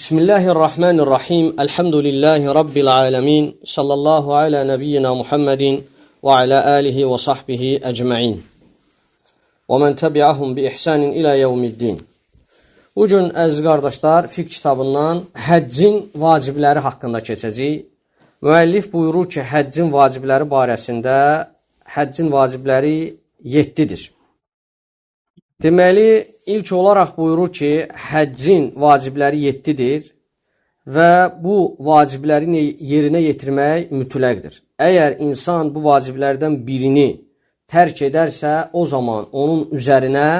Bismillahirrahmanirrahim. Elhamdülillahi Rabbil alemin. Sallallahu ala nebiyyina Muhammedin ve ala alihi ve sahbihi ecma'in. Və mən təbi'ahum bi ihsanin ilə yevmiddin. Bugün əziz qardaşlar, fiqh kitabından həccin vacibləri haqqında keçəcək. Müəllif buyurur ki, həccin vacibləri barəsində həccin vacibləri 7-dir. Deməli, ilk olaraq buyurur ki, həccin vacibləri 7-dir və bu vacibləri yerinə yetirmək mütləqdir. Əgər insan bu vaciblərdən birini tərk edərsə, o zaman onun üzərinə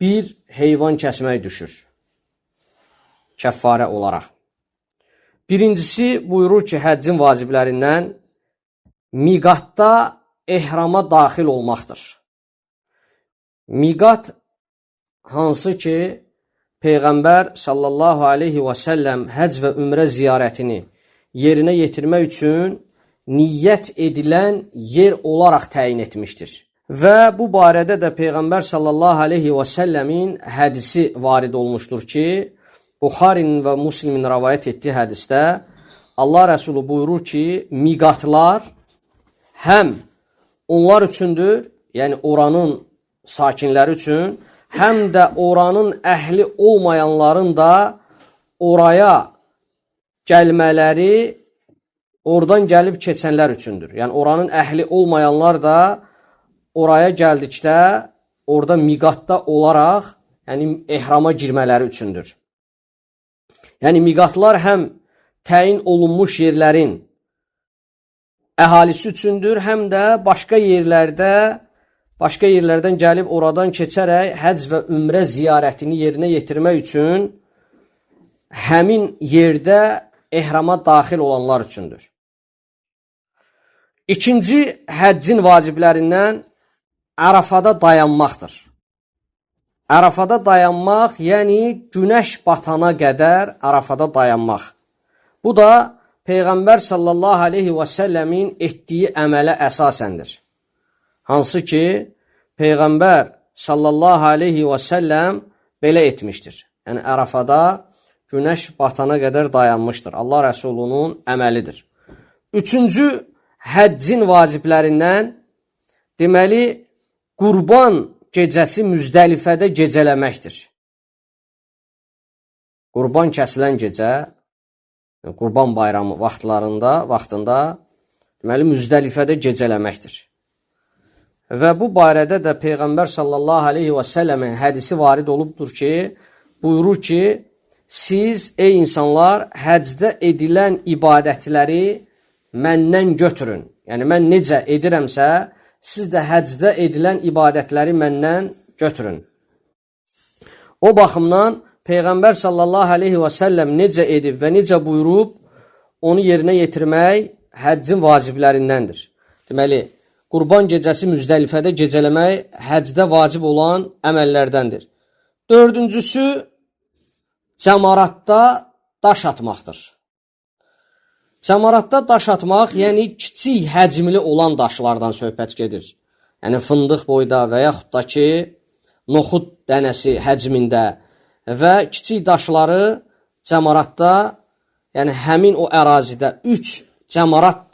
bir heyvan kəsmək düşür, kəffarə olaraq. Birincisi buyurur ki, həccin vaciblərindən miqatda ehrama daxil olmaqdır. Miqat hansı ki, Peyğəmbər sallallahu aleyhi və səlləm həcc və ümrə ziyarətini yerinə yetirmək üçün niyyət edilən yer olaraq təyin etmişdir. Və bu barədə də Peyğəmbər sallallahu aleyhi və səlləmin hədisi varid olmuşdur ki, Buxarinin və Müslimin rəvayət etdiyi hədisdə Allah Rəsulü buyurur ki, miqatlar həm onlar üçündür, yəni oranın sakinləri üçün, həm də oranın əhli olmayanların da oraya gəlmələri oradan gəlib keçənlər üçündür. Yəni oranın əhli olmayanlar da oraya gəldikdə, orada miqatda olaraq, yəni ehrama girmələri üçündür. Yəni miqatlar həm təyin olunmuş yerlərin əhalisi üçündür, həm də başqa yerlərdən gəlib oradan keçərək həcc və ümrə ziyarətini yerinə yetirmək üçün həmin yerdə ehrama daxil olanlar üçündür. İkinci həccin vaciblərindən Ərafada dayanmaqdır. Ərafada dayanmaq, yəni günəş batana qədər Ərafada dayanmaq. Bu da Peyğəmbər sallallahu aleyhi və səlləmin etdiyi əmələ əsasəndir. Hansı ki, Peyğəmbər sallallahu aleyhi və səlləm belə etmişdir. Yəni Ərafada günəş batana qədər dayanmışdır. Allah Rəsulunun əməlidir. Üçüncü həccin vaciblərindən deməli, Qurban gecəsi Müzdəlifədə gecələməkdir. Qurban kəsilən gecə, Qurban bayramı vaxtında deməli, Müzdəlifədə gecələməkdir. Və bu barədə də Peyğəmbər sallallahu aleyhi və səlləmin hədisi varid olubdur ki, buyurur ki, siz, ey insanlar, həcdə edilən ibadətləri məndən götürün. Yəni, mən necə edirəmsə, siz də həcdə edilən ibadətləri məndən götürün. O baxımdan Peyğəmbər sallallahu aleyhi və səlləm necə edib və necə buyurub, onu yerinə yetirmək həccin vaciblərindəndir. Deməli, Qurban gecəsi Müzdəlifədə gecələmək həcdə vacib olan əməllərdəndir. Dördüncüsü, cəmaratda daş atmaqdır. Cəmaratda daş atmaq, yəni kiçik həcmli olan daşlardan söhbət gedir. Yəni fındıq boyda və yaxud da ki, noxud dənəsi həcmində və kiçik daşları cəmaratda, yəni həmin o ərazidə 3 cəmarat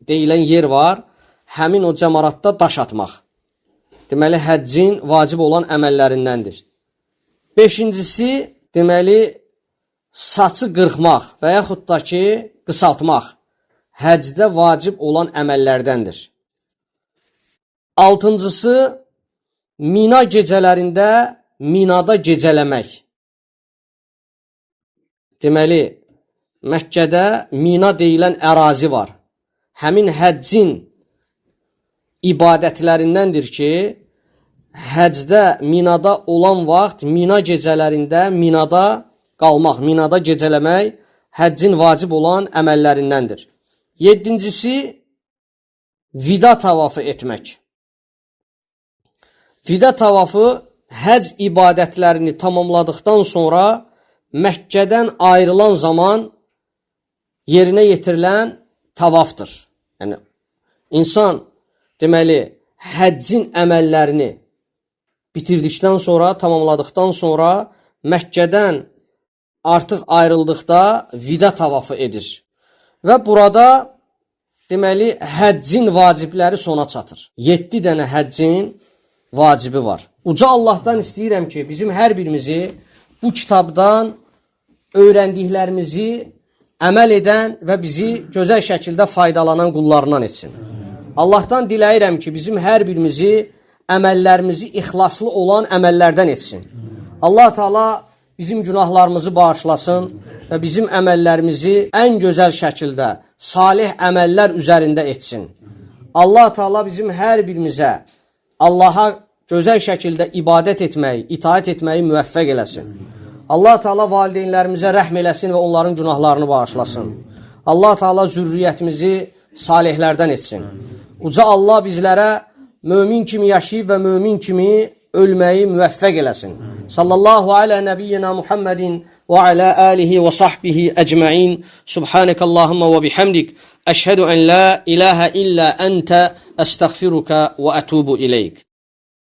deyilən yer var, həmin o cəmaratda daş atmaq. Deməli, həccin vacib olan əməllərindəndir. Beşincisi, deməli, saçı qırxmaq və yaxud da ki, qısaltmaq həcdə vacib olan əməllərdəndir. Altıncısı, Mina gecələrində Minada gecələmək. Deməli, Məkkədə Mina deyilən ərazi var. Həmin həccin ibadətlərindəndir ki, həcdə Minada olan vaxt Mina gecələrində Minada qalmaq, Minada gecələmək həccin vacib olan əməllərindəndir. Yedincisi, vida tavafı etmək. Vida tavafı həcc ibadətlərini tamamladıqdan sonra Məkkədən ayrılan zaman yerinə yetirilən tavafdır. Yəni, insan deməli, həccin əməllərini bitirdikdən sonra, tamamladıqdan sonra Məkkədən artıq ayrıldıqda vida tavafı edir. Və burada deməli həccin vacibləri sona çatır. 7 dənə həccin vacibi var. Uca Allahdan istəyirəm ki, bizim hər birimizi bu kitabdan öyrəndiklərimizi əməl edən və bizi gözəl şəkildə faydalanan qullarından etsin. Allahdan diləyirəm ki, bizim hər birimizi əməllərimizi ixlaslı olan əməllərdən etsin. Allah Teala bizim günahlarımızı bağışlasın və bizim əməllərimizi ən gözəl şəkildə salih əməllər üzərində etsin. Allah Teala bizim hər birimizə Allaha gözəl şəkildə ibadət etməyi, itaat etməyi müvəffəq eləsin. Allah Teala valideynlərimizə rəhm eləsin və onların günahlarını bağışlasın. Allah Teala zürriyyətimizi salihlərdən etsin. Uca Allah bizlərə mömin kimi yaşayıb və mömin kimi ölməyi müvəffəq eləsin. Sallallahu alə nəbiyyina Muhammedin və alə alihi və sahbihi əcməin. Subhanəkallahumma və bihamdik. Əşhədu ən la ilahə illə əntə əstəğfiruka və ətubu iləyik.